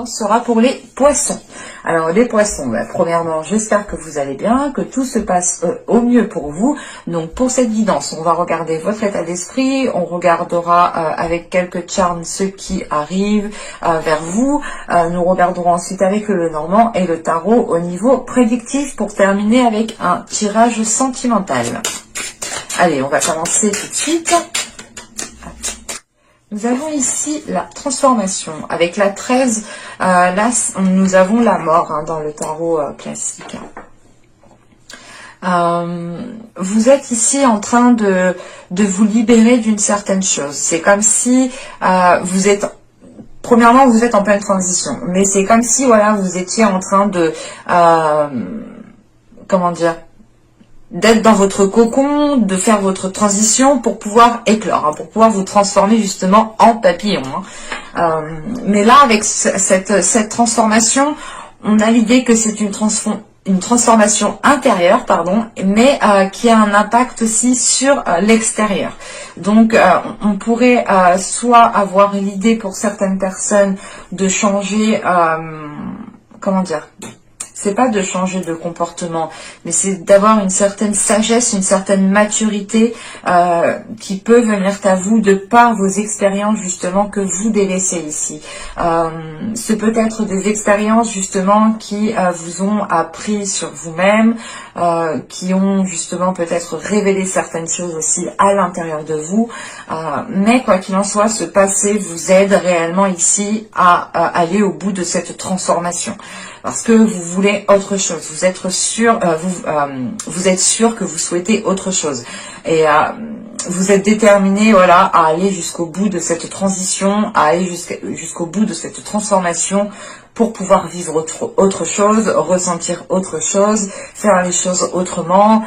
Sera pour les poissons. Alors les poissons, premièrement, j'espère que vous allez bien, que tout se passe au mieux pour vous. Donc pour cette guidance, on va regarder votre état d'esprit, on regardera avec quelques charmes ce qui arrive vers vous. Nous regarderons ensuite avec le Lenormand et le tarot au niveau prédictif pour terminer avec un tirage sentimental. Allez, on va commencer tout de suite. Nous avons ici la transformation. Avec la 13, là, nous avons la mort dans le tarot classique. Vous êtes ici en train de vous libérer d'une certaine chose. C'est comme si vous êtes... Premièrement, vous êtes en pleine transition. Mais c'est comme si, voilà, vous étiez en train de... comment dire, d'être dans votre cocon, de faire votre transition pour pouvoir éclore, pour pouvoir vous transformer justement en papillon. Mais là, avec cette transformation, on a l'idée que c'est une transformation intérieure, mais qui a un impact aussi sur l'extérieur. Donc, on pourrait soit avoir l'idée pour certaines personnes de changer, comment dire, c'est pas de changer de comportement, mais c'est d'avoir une certaine sagesse, une certaine maturité qui peut venir à vous de par vos expériences justement que vous délaissez ici. C'est peut-être des expériences justement qui vous ont appris sur vous-même, qui ont justement peut-être révélé certaines choses aussi à l'intérieur de vous. Mais quoi qu'il en soit, ce passé vous aide réellement ici à aller au bout de cette transformation. Parce que vous voulez autre chose, vous êtes sûr, vous êtes sûr que vous souhaitez autre chose, et vous êtes déterminé, voilà, à aller jusqu'au bout de cette transition, à aller jusqu'au bout de cette transformation pour pouvoir vivre autre chose, ressentir autre chose, faire les choses autrement.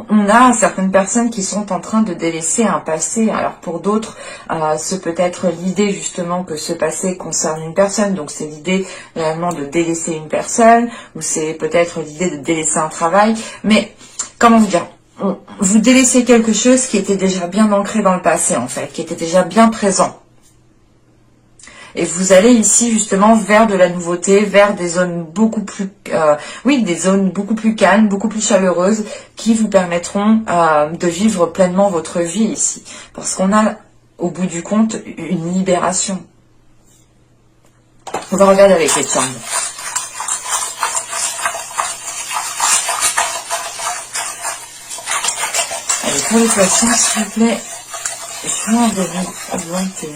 On a certaines personnes qui sont en train de délaisser un passé. Alors pour d'autres, c'est peut-être l'idée justement que ce passé concerne une personne. Donc c'est l'idée réellement de délaisser une personne, ou c'est peut-être l'idée de délaisser un travail. Mais comment vous dire, vous délaissez quelque chose qui était déjà bien ancré dans le passé en fait, qui était déjà bien présent. Et vous allez ici justement vers de la nouveauté, vers des zones beaucoup plus, des zones beaucoup plus calmes, beaucoup plus chaleureuses, qui vous permettront de vivre pleinement votre vie ici. Parce qu'on a, au bout du compte, une libération. On va regarder avec les charmes. Allez, pour les poissons, s'il vous plaît, juin 2021.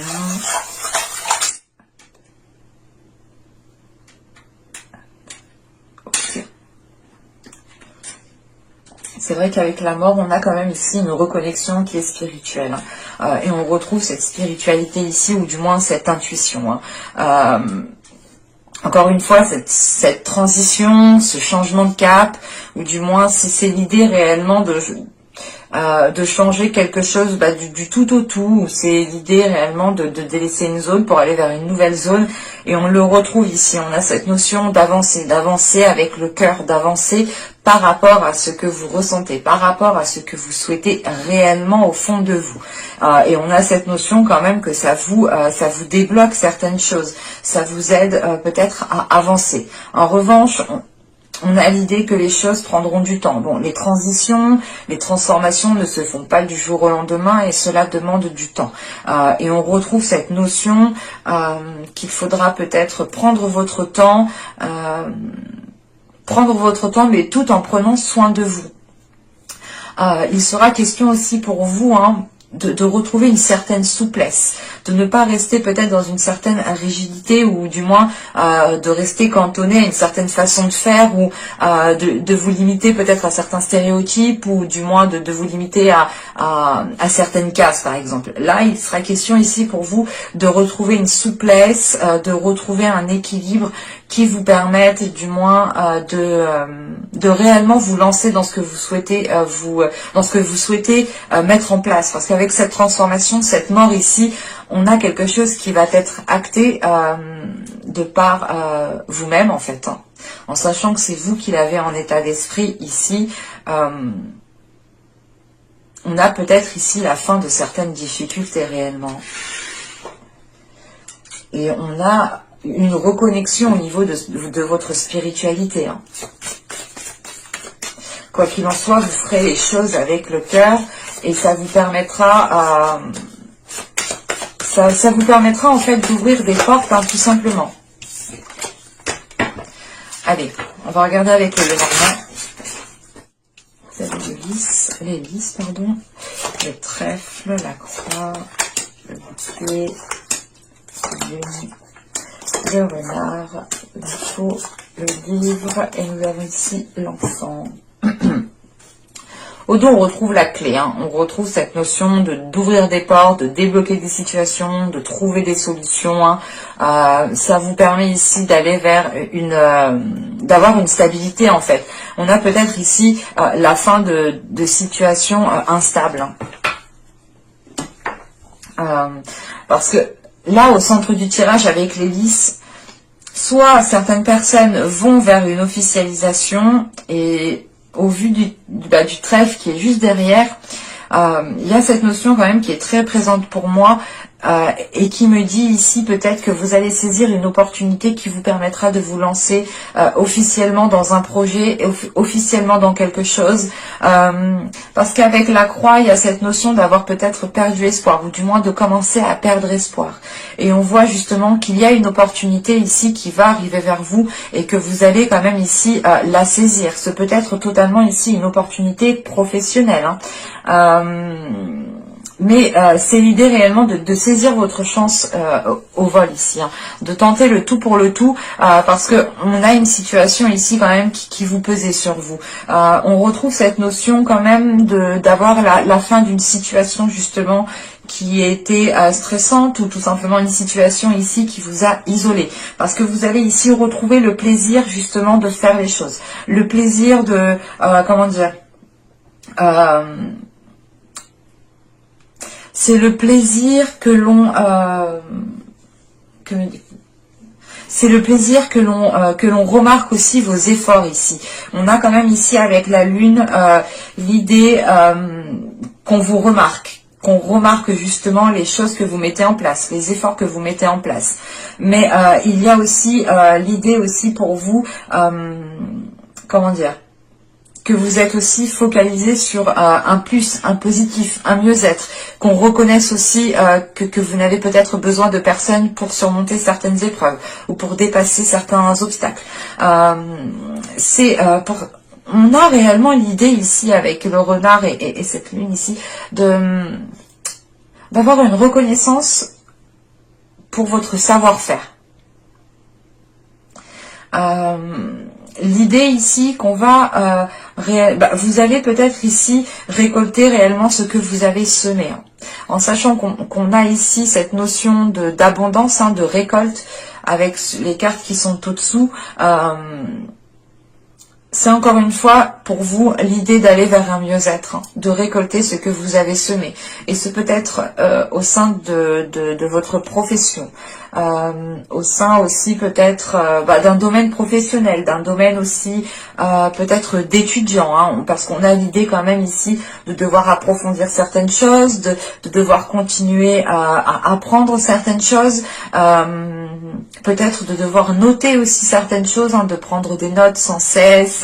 C'est vrai qu'avec la mort, on a quand même ici une reconnexion qui est spirituelle. Et on retrouve cette spiritualité ici, ou du moins cette intuition. Encore une fois, cette transition, ce changement de cap, ou du moins c'est l'idée réellement de changer quelque chose du tout au tout. C'est l'idée réellement de délaisser une zone pour aller vers une nouvelle zone. Et on le retrouve ici. On a cette notion d'avancer avec le cœur, d'avancer par rapport à ce que vous ressentez, par rapport à ce que vous souhaitez réellement au fond de vous. Et on a cette notion quand même que ça vous débloque certaines choses. Ça vous aide peut-être à avancer. En revanche, on a l'idée que les choses prendront du temps. Bon, les transitions, les transformations ne se font pas du jour au lendemain et cela demande du temps. Et on retrouve cette notion qu'il faudra peut-être prendre votre temps, mais tout en prenant soin de vous. Il sera question aussi pour vous, de retrouver une certaine souplesse, de ne pas rester peut-être dans une certaine rigidité, ou du moins de rester cantonné à une certaine façon de faire, ou de vous limiter peut-être à certains stéréotypes, ou du moins de vous limiter à certaines cases par exemple. Là, il sera question ici pour vous de retrouver une souplesse, de retrouver un équilibre qui vous permette du moins de réellement vous lancer dans ce que vous souhaitez mettre en place. Parce qu'avec cette transformation, cette mort ici, on a quelque chose qui va être acté de par vous-même en fait. En sachant que c'est vous qui l'avez en état d'esprit ici. On a peut-être ici la fin de certaines difficultés réellement. Et on a une reconnexion au niveau de votre spiritualité. Hein. Quoi qu'il en soit, vous ferez les choses avec le cœur et ça vous permettra, ça vous permettra en fait d'ouvrir des portes, hein, tout simplement. Allez, on va regarder avec le Lenormand. Vous avez les lys, pardon, le trèfle, la croix, le bouquet, lune, le renard, la faux, le livre, et nous avons ici l'enfant. Au dos, on retrouve la clé, hein. On retrouve cette notion d'ouvrir des portes, de débloquer des situations, de trouver des solutions. Hein. Ça vous permet ici d'aller vers d'avoir une stabilité en fait. On a peut-être ici la fin de situations instables. Hein. Parce que là, au centre du tirage avec les lys, soit certaines personnes vont vers une officialisation et au vu du trèfle qui est juste derrière, il y a cette notion quand même qui est très présente pour moi et qui me dit ici peut-être que vous allez saisir une opportunité qui vous permettra de vous lancer officiellement dans un projet, officiellement dans quelque chose, parce qu'avec la croix, il y a cette notion d'avoir peut-être perdu espoir, ou du moins de commencer à perdre espoir. Et on voit justement qu'il y a une opportunité ici qui va arriver vers vous et que vous allez quand même ici la saisir. Ce peut être totalement ici une opportunité professionnelle. Hein. Mais c'est l'idée réellement de saisir votre chance au vol ici, hein, de tenter le tout pour le tout, parce que on a une situation ici quand même qui vous pesait sur vous. On retrouve cette notion quand même d'avoir la fin d'une situation justement qui était stressante, ou tout simplement une situation ici qui vous a isolé, parce que vous allez ici retrouver le plaisir justement de faire les choses, le plaisir de comment dire, c'est le plaisir que l'on c'est le plaisir que l'on remarque aussi vos efforts ici. On a quand même ici avec la lune l'idée qu'on vous remarque, qu'on remarque justement les choses que vous mettez en place, les efforts que vous mettez en place. Mais il y a aussi l'idée aussi pour vous, comment dire, que vous êtes aussi focalisé sur un plus, un positif, un mieux-être, qu'on reconnaisse aussi que vous n'avez peut-être besoin de personnes pour surmonter certaines épreuves ou pour dépasser certains obstacles. On a réellement l'idée ici avec le renard et cette lune ici d'avoir une reconnaissance pour votre savoir-faire. L'idée ici qu'on va, vous allez peut-être ici récolter réellement ce que vous avez semé, hein, en sachant qu'on a ici cette notion d'abondance, hein, de récolte avec les cartes qui sont au-dessous. C'est encore une fois pour vous l'idée d'aller vers un mieux-être, hein, de récolter ce que vous avez semé. Et ce peut être au sein de votre profession, au sein aussi peut-être d'un domaine professionnel, d'un domaine aussi peut-être d'étudiant, hein, parce qu'on a l'idée quand même ici de devoir approfondir certaines choses, de devoir continuer à apprendre certaines choses, peut-être de devoir noter aussi certaines choses, hein, de prendre des notes sans cesse,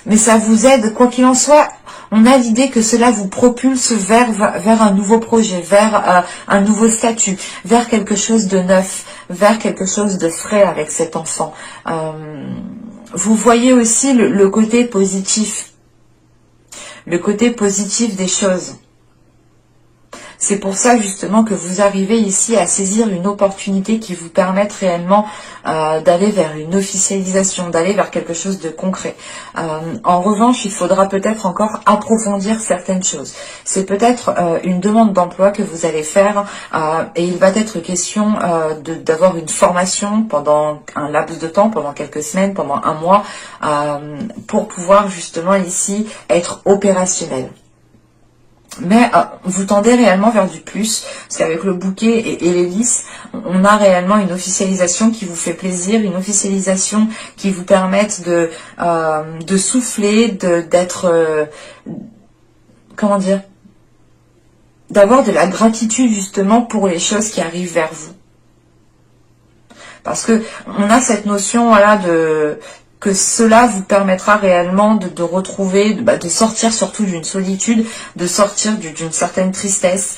mais ça vous aide, quoi qu'il en soit. On a l'idée que cela vous propulse vers un nouveau projet, vers un nouveau statut, vers quelque chose de neuf, vers quelque chose de frais avec cet enfant. Vous voyez aussi le côté positif des choses. C'est pour ça justement que vous arrivez ici à saisir une opportunité qui vous permette réellement d'aller vers une officialisation, d'aller vers quelque chose de concret. En revanche, il faudra peut-être encore approfondir certaines choses. C'est peut-être une demande d'emploi que vous allez faire et il va être question d'avoir une formation pendant un laps de temps, pendant quelques semaines, pendant un mois, pour pouvoir justement ici être opérationnel. Mais vous tendez réellement vers du plus, parce qu'avec le bouquet et les lys, on a réellement une officialisation qui vous fait plaisir, une officialisation qui vous permette de souffler, d'être, comment dire, d'avoir de la gratitude justement pour les choses qui arrivent vers vous. Parce que on a cette notion, voilà, que cela vous permettra réellement de retrouver, de sortir surtout d'une solitude, de sortir d'une certaine tristesse.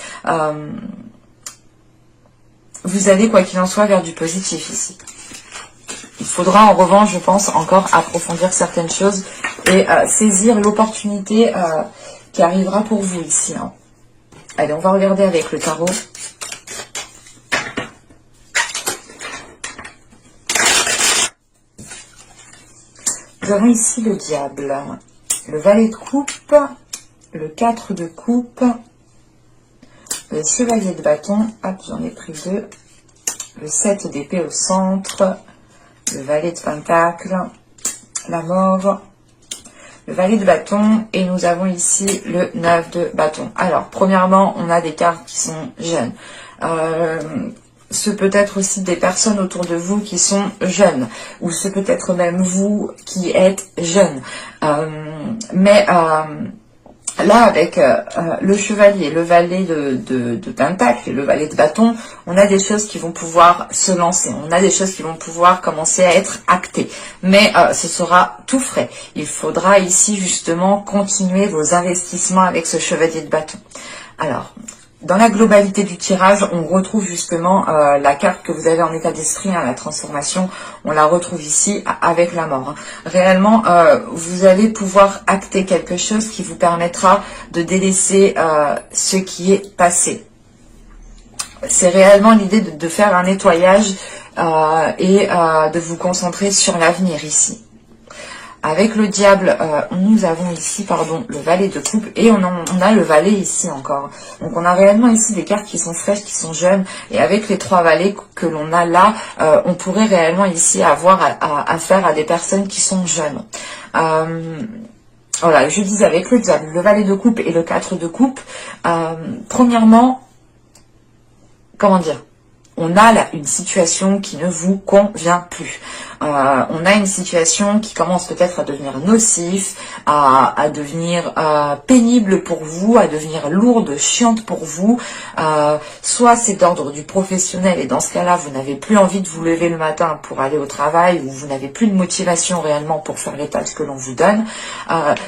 Vous allez, quoi qu'il en soit, vers du positif ici. Il faudra en revanche, je pense, encore approfondir certaines choses et saisir l'opportunité qui arrivera pour vous ici. Hein. Allez, on va regarder avec le tarot. Nous avons ici le diable, le valet de coupe, le 4 de coupe, le chevalier de bâton, hop, j'en ai pris 2, le 7 d'épée au centre, le valet de pentacle, la mort, le valet de bâton, et nous avons ici le 9 de bâton. Alors, premièrement, on a des cartes qui sont jeunes. Ce peut être aussi des personnes autour de vous qui sont jeunes, ou ce peut être même vous qui êtes jeune. Là, avec le chevalier, le valet de pentacle et le valet de bâton, on a des choses qui vont pouvoir se lancer, on a des choses qui vont pouvoir commencer à être actées. Mais ce sera tout frais. Il faudra ici justement continuer vos investissements avec ce chevalier de bâton. Alors, dans la globalité du tirage, on retrouve justement la carte que vous avez en état d'esprit, hein, la transformation, on la retrouve ici avec la mort. Hein. Réellement, vous allez pouvoir acter quelque chose qui vous permettra de délaisser ce qui est passé. C'est réellement l'idée de faire un nettoyage et de vous concentrer sur l'avenir ici. Avec le diable, nous avons ici, le valet de coupe et on a le valet ici encore. Donc on a réellement ici des cartes qui sont fraîches, qui sont jeunes. Et avec les 3 valets que l'on a là, on pourrait réellement ici avoir affaire à des personnes qui sont jeunes. Voilà, je disais avec le diable, le valet de coupe et le 4 de coupe. Premièrement, comment dire ? On a là une situation qui ne vous convient plus. On a une situation qui commence peut-être à devenir nocif, à devenir pénible pour vous, à devenir lourde, chiante pour vous. Soit c'est d'ordre du professionnel et dans ce cas-là, vous n'avez plus envie de vous lever le matin pour aller au travail ou vous n'avez plus de motivation réellement pour faire les tâches que l'on vous donne.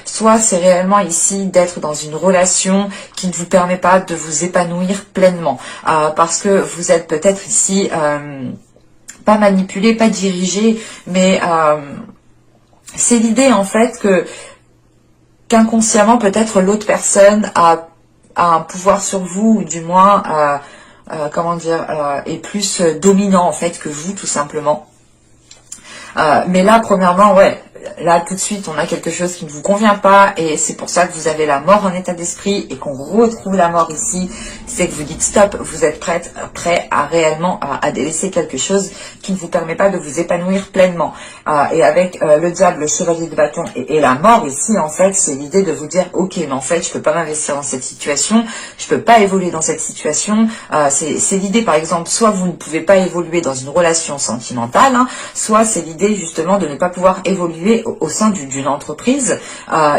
Soit c'est réellement ici d'être dans une relation qui ne vous permet pas de vous épanouir pleinement parce que vous êtes peut-être ici pas manipulé, pas dirigé, mais c'est l'idée en fait qu'inconsciemment peut-être l'autre personne a un pouvoir sur vous ou du moins est plus dominant en fait que vous tout simplement. Mais là premièrement là tout de suite on a quelque chose qui ne vous convient pas et c'est pour ça que vous avez la mort en état d'esprit et qu'on retrouve la mort ici, c'est que vous dites stop, vous êtes prêt à réellement à délaisser quelque chose qui ne vous permet pas de vous épanouir pleinement. Et avec le diable, le chevalier de bâton et la mort ici en fait c'est l'idée de vous dire ok mais en fait je peux pas m'investir dans cette situation, je peux pas évoluer dans cette situation, c'est l'idée par exemple soit vous ne pouvez pas évoluer dans une relation sentimentale, hein, soit c'est l'idée justement de ne pas pouvoir évoluer au sein d'une entreprise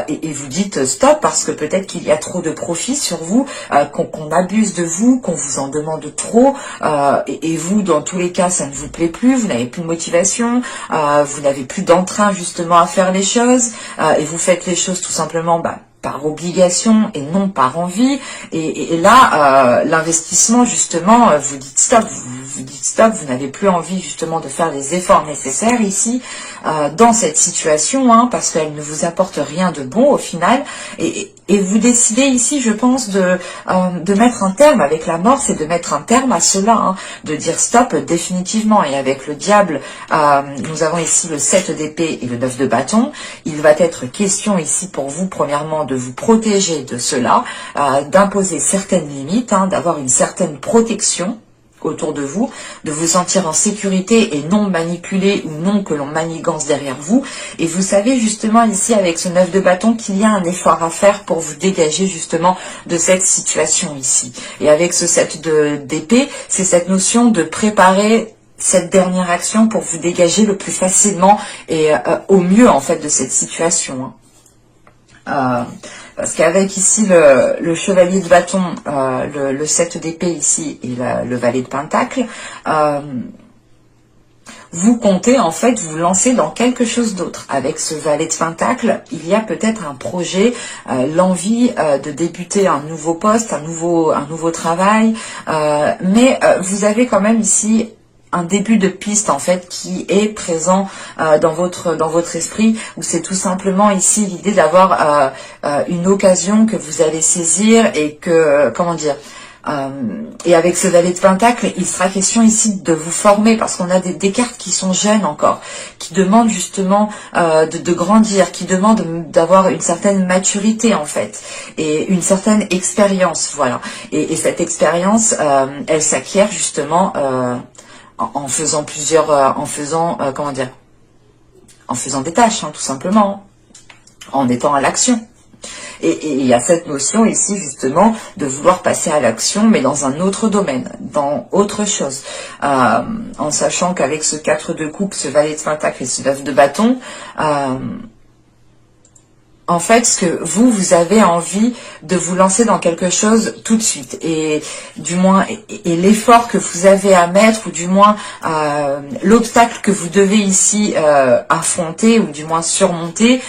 et vous dites stop parce que peut-être qu'il y a trop de profit sur vous, qu'on abuse de vous, qu'on vous en demande trop et vous dans tous les cas ça ne vous plaît plus, vous n'avez plus de motivation, vous n'avez plus d'entrain justement à faire les choses et vous faites les choses tout simplement par obligation et non par envie et là l'investissement justement vous dites stop, vous n'avez plus envie justement de faire les efforts nécessaires ici dans cette situation parce qu'elle ne vous apporte rien de bon au final et vous décidez ici je pense de mettre un terme avec la mort, c'est de mettre un terme à cela, de dire stop définitivement. Et avec le diable nous avons ici le 7 d'épée et le 9 de bâton. Il va être question ici pour vous premièrement de vous protéger de cela, d'imposer certaines limites, d'avoir une certaine protection autour de vous, de vous sentir en sécurité et non manipulé ou non que l'on manigance derrière vous. Et vous savez justement ici avec ce 9 de bâton qu'il y a un effort à faire pour vous dégager justement de cette situation ici. Et avec ce 7 d'épée, c'est cette notion de préparer cette dernière action pour vous dégager le plus facilement et au mieux en fait de cette situation. Parce qu'avec ici le chevalier de bâton, le 7 d'épée ici et le valet de pentacle, vous comptez en fait vous lancer dans quelque chose d'autre. Avec ce valet de Pentacle, il y a peut-être un projet, l'envie de débuter un nouveau poste, un nouveau travail, mais vous avez quand même ici un début de piste en fait qui est présent dans votre esprit, où c'est tout simplement ici l'idée d'avoir une occasion que vous allez saisir et que, comment dire, et avec ce valet de Pentacle, il sera question ici de vous former, parce qu'on a des cartes qui sont jeunes encore, qui demandent justement de grandir, qui demandent d'avoir une certaine maturité en fait, et une certaine expérience, voilà. Et cette expérience, elle s'acquiert justement en faisant comment dire, en faisant des tâches, hein, tout simplement, en étant à l'action. Et il y a cette notion ici justement de vouloir passer à l'action, mais dans un autre domaine, dans autre chose. En sachant qu'avec ce 4 de coupe, ce valet de Pentacle et ce 9 de bâton, en fait, ce que vous avez envie de vous lancer dans quelque chose tout de suite, et du moins, et l'effort que vous avez à mettre, ou du moins l'obstacle que vous devez ici affronter, ou du moins surmonter,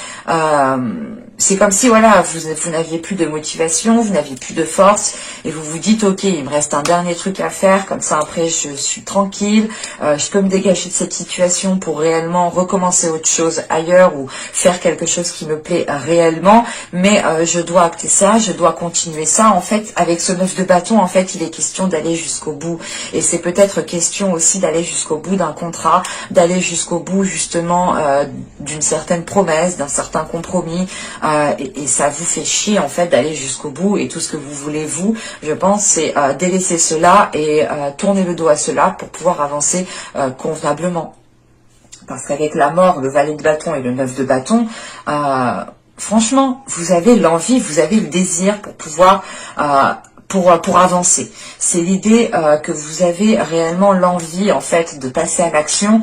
c'est comme si voilà, vous n'aviez plus de motivation, vous n'aviez plus de force, et vous vous dites ok, il me reste un dernier truc à faire, comme ça après je suis tranquille, je peux me dégager de cette situation pour réellement recommencer autre chose ailleurs, ou faire quelque chose qui me plaît réellement, mais je dois acter ça, je dois continuer ça. En fait, avec ce 9 de bâton, en fait, il est question d'aller jusqu'au bout, et c'est peut-être question aussi d'aller jusqu'au bout d'un contrat, d'aller jusqu'au bout justement d'une certaine promesse, d'un certain compromis, et ça vous fait chier en fait d'aller jusqu'au bout, et tout ce que vous voulez vous, je pense, c'est délaisser cela et tourner le dos à cela pour pouvoir avancer convenablement. Parce qu'avec la mort, le valet de bâton et le 9 de bâton, franchement, vous avez l'envie, vous avez le désir pour pouvoir pour avancer. C'est l'idée que vous avez réellement l'envie en fait de passer à l'action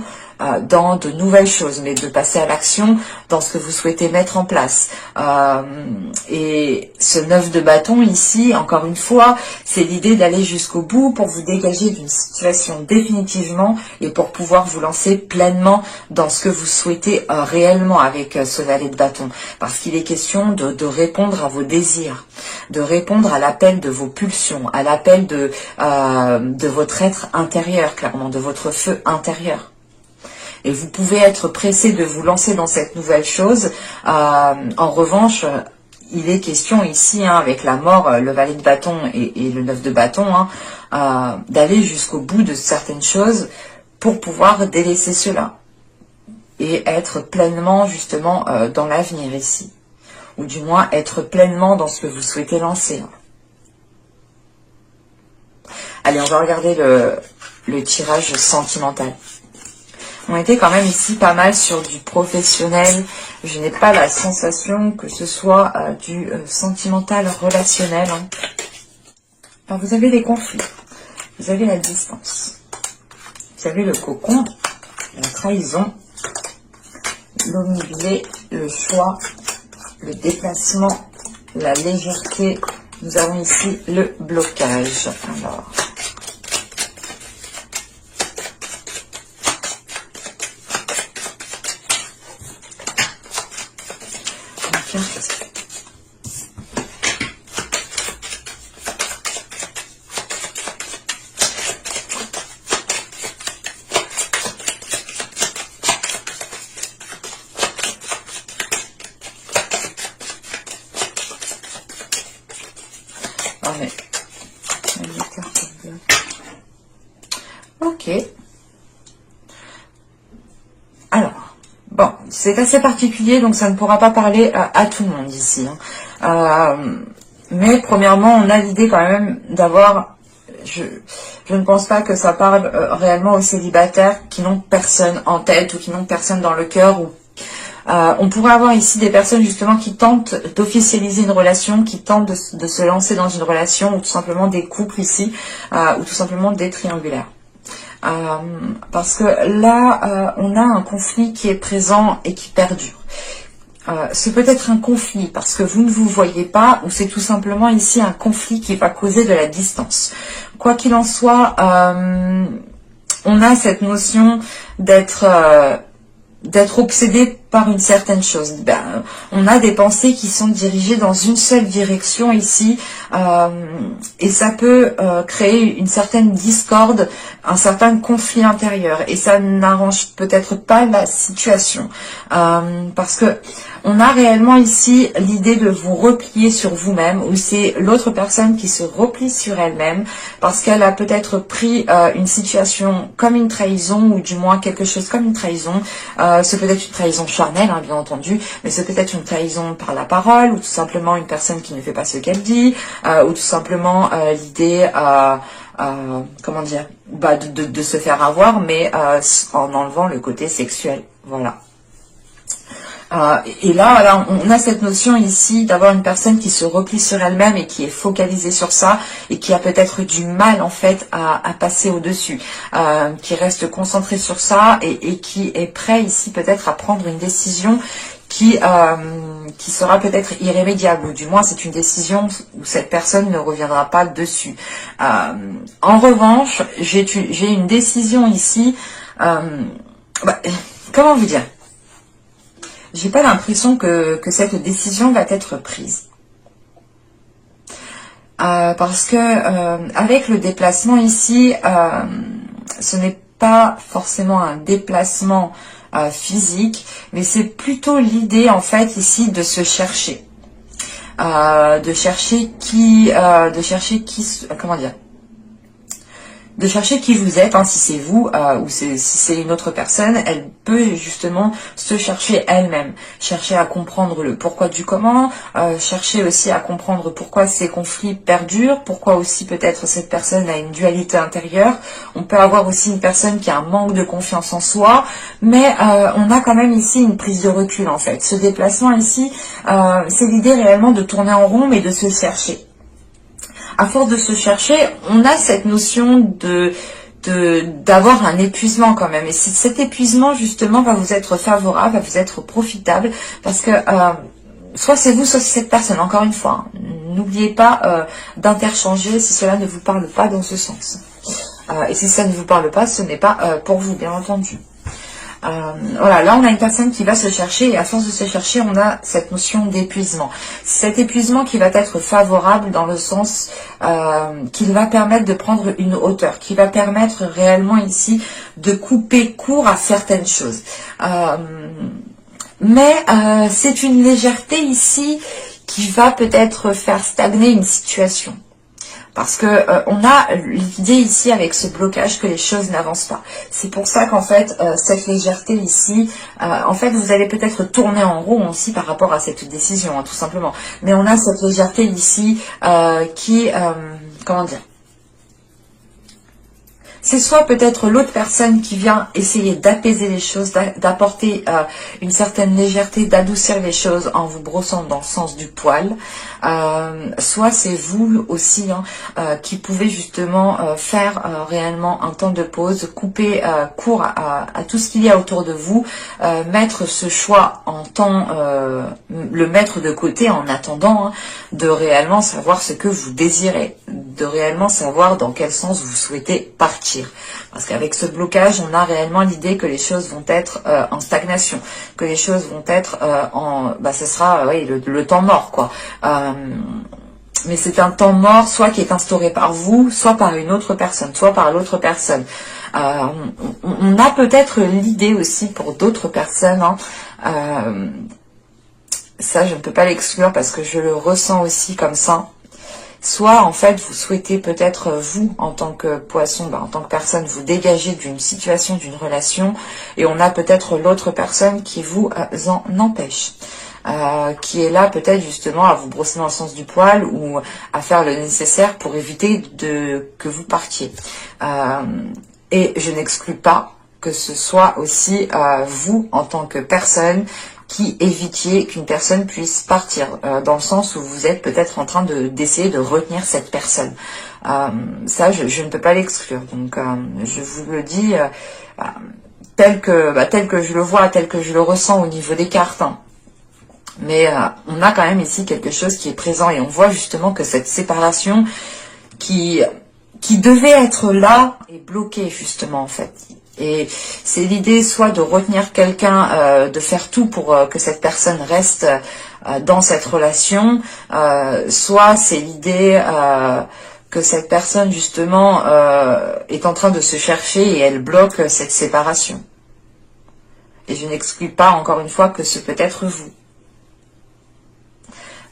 dans de nouvelles choses, mais de passer à l'action dans ce que vous souhaitez mettre en place. Et ce 9 de bâton ici, encore une fois, c'est l'idée d'aller jusqu'au bout pour vous dégager d'une situation définitivement, et pour pouvoir vous lancer pleinement dans ce que vous souhaitez réellement avec ce valet de bâton. Parce qu'il est question de répondre à vos désirs, de répondre à l'appel de vos pulsions, à l'appel de votre être intérieur, clairement, de votre feu intérieur. Et vous pouvez être pressé de vous lancer dans cette nouvelle chose. En revanche, il est question ici, hein, avec la mort, le valet de bâton et le 9 de bâton, hein, d'aller jusqu'au bout de certaines choses pour pouvoir délaisser cela. Et être pleinement, justement, dans l'avenir ici. Ou du moins, être pleinement dans ce que vous souhaitez lancer. Allez, on va regarder le tirage sentimental. On était quand même ici pas mal sur du professionnel. Je n'ai pas la sensation que ce soit du sentimental relationnel. Hein. Alors vous avez les conflits, vous avez la distance, vous avez le cocon, la trahison, l'omnibilé, le choix, le déplacement, la légèreté. Nous avons ici le blocage. Alors... Ok. Alors, bon, c'est assez particulier, donc ça ne pourra pas parler à tout le monde ici. Hein. Mais premièrement, on a l'idée quand même d'avoir... Je ne pense pas que ça parle réellement aux célibataires qui n'ont personne en tête, ou qui n'ont personne dans le cœur, ou on pourrait avoir ici des personnes justement qui tentent d'officialiser une relation, qui tentent de se lancer dans une relation, ou tout simplement des couples ici, ou tout simplement des triangulaires. Parce que là, on a un conflit qui est présent et qui perdure. C'est peut-être un conflit parce que vous ne vous voyez pas, ou c'est tout simplement ici un conflit qui va causer de la distance. Quoi qu'il en soit, on a cette notion d'être obsédé par une certaine chose. On a des pensées qui sont dirigées dans une seule direction ici, et ça peut créer une certaine discorde, un certain conflit intérieur, et ça n'arrange peut-être pas la situation, parce que on a réellement ici l'idée de vous replier sur vous-même, ou c'est l'autre personne qui se replie sur elle-même parce qu'elle a peut-être pris une situation comme une trahison, ou du moins quelque chose comme une trahison. C'est peut-être une trahison charnelle, hein, bien entendu, mais c'est peut-être une trahison par la parole, ou tout simplement une personne qui ne fait pas ce qu'elle dit, ou tout simplement l'idée, comment dire, de se faire avoir, mais en enlevant le côté sexuel. Voilà. Et là, voilà, on a cette notion ici d'avoir une personne qui se replie sur elle-même et qui est focalisée sur ça et qui a peut-être du mal en fait à passer au-dessus, qui reste concentré sur ça et qui est prêt ici peut-être à prendre une décision qui sera peut-être irrémédiable, ou du moins c'est une décision où cette personne ne reviendra pas dessus. En revanche, j'ai une décision ici, comment vous dire, j'ai pas l'impression que cette décision va être prise. Parce que avec le déplacement ici, ce n'est pas forcément un déplacement physique, mais c'est plutôt l'idée en fait ici de se chercher. De chercher qui, comment dire, de chercher qui vous êtes, hein, si c'est vous ou si c'est une autre personne. Elle peut justement se chercher elle-même, chercher à comprendre le pourquoi du comment, chercher aussi à comprendre pourquoi ces conflits perdurent, pourquoi aussi peut-être cette personne a une dualité intérieure. On peut avoir aussi une personne qui a un manque de confiance en soi, mais on a quand même ici une prise de recul en fait. Ce déplacement ici, c'est l'idée réellement de tourner en rond, mais de se chercher. À force de se chercher, on a cette notion d'avoir un épuisement quand même. Et cet épuisement, justement, va vous être favorable, va vous être profitable, parce que soit c'est vous, soit c'est cette personne. Encore une fois, hein, n'oubliez pas d'interchanger si cela ne vous parle pas dans ce sens. Et si ça ne vous parle pas, ce n'est pas pour vous, bien entendu. Voilà, là on a une personne qui va se chercher, et à force de se chercher, on a cette notion d'épuisement. Cet épuisement qui va être favorable dans le sens qu'il va permettre de prendre une hauteur, qui va permettre réellement ici de couper court à certaines choses. Mais c'est une légèreté ici qui va peut-être faire stagner une situation. Parce que on a l'idée ici avec ce blocage que les choses n'avancent pas. C'est pour ça qu'en fait, cette légèreté ici, en fait, vous allez peut-être tourner en rond aussi par rapport à cette décision, hein, tout simplement. Mais on a cette légèreté ici qui, comment dire, c'est soit peut-être l'autre personne qui vient essayer d'apaiser les choses, d'apporter une certaine légèreté, d'adoucir les choses en vous brossant dans le sens du poil. Soit c'est vous aussi hein, qui pouvez justement faire réellement un temps de pause, couper court à tout ce qu'il y a autour de vous, mettre ce choix en temps, le mettre de côté en attendant hein, de réellement savoir ce que vous désirez, de réellement savoir dans quel sens vous souhaitez partir. Parce qu'avec ce blocage, on a réellement l'idée que les choses vont être en stagnation, que les choses vont être ce sera oui, le temps mort, quoi. Mais c'est un temps mort, soit qui est instauré par vous, soit par une autre personne, soit par l'autre personne. On a peut-être l'idée aussi pour d'autres personnes, hein, ça je ne peux pas l'exclure parce que je le ressens aussi comme ça. Soit en fait vous souhaitez peut-être vous en tant que poisson, en tant que personne vous dégager d'une situation, d'une relation, et on a peut-être l'autre personne qui vous en empêche, qui est là peut-être justement à vous brosser dans le sens du poil ou à faire le nécessaire pour éviter que vous partiez. Et je n'exclus pas que ce soit aussi vous en tant que personne qui évitiez qu'une personne puisse partir, dans le sens où vous êtes peut-être en train d'essayer de retenir cette personne. Ça, je ne peux pas l'exclure. Donc, je vous le dis tel que je le vois, tel que je le ressens au niveau des cartes. Hein. Mais on a quand même ici quelque chose qui est présent et on voit justement que cette séparation qui qui devait être là est bloqué justement en fait. Et c'est l'idée soit de retenir quelqu'un, de faire tout pour que cette personne reste dans cette relation, soit c'est l'idée que cette personne justement est en train de se chercher et elle bloque cette séparation. Et je n'exclus pas encore une fois que ce peut être vous.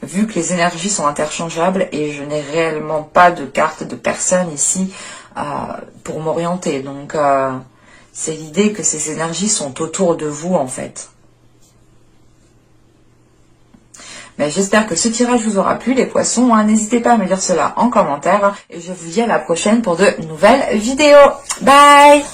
Vu que les énergies sont interchangeables et je n'ai réellement pas de carte de personne ici pour m'orienter. Donc c'est l'idée que ces énergies sont autour de vous en fait. Mais j'espère que ce tirage vous aura plu les poissons. N'hésitez pas à me dire cela en commentaire. Et je vous dis à la prochaine pour de nouvelles vidéos. Bye!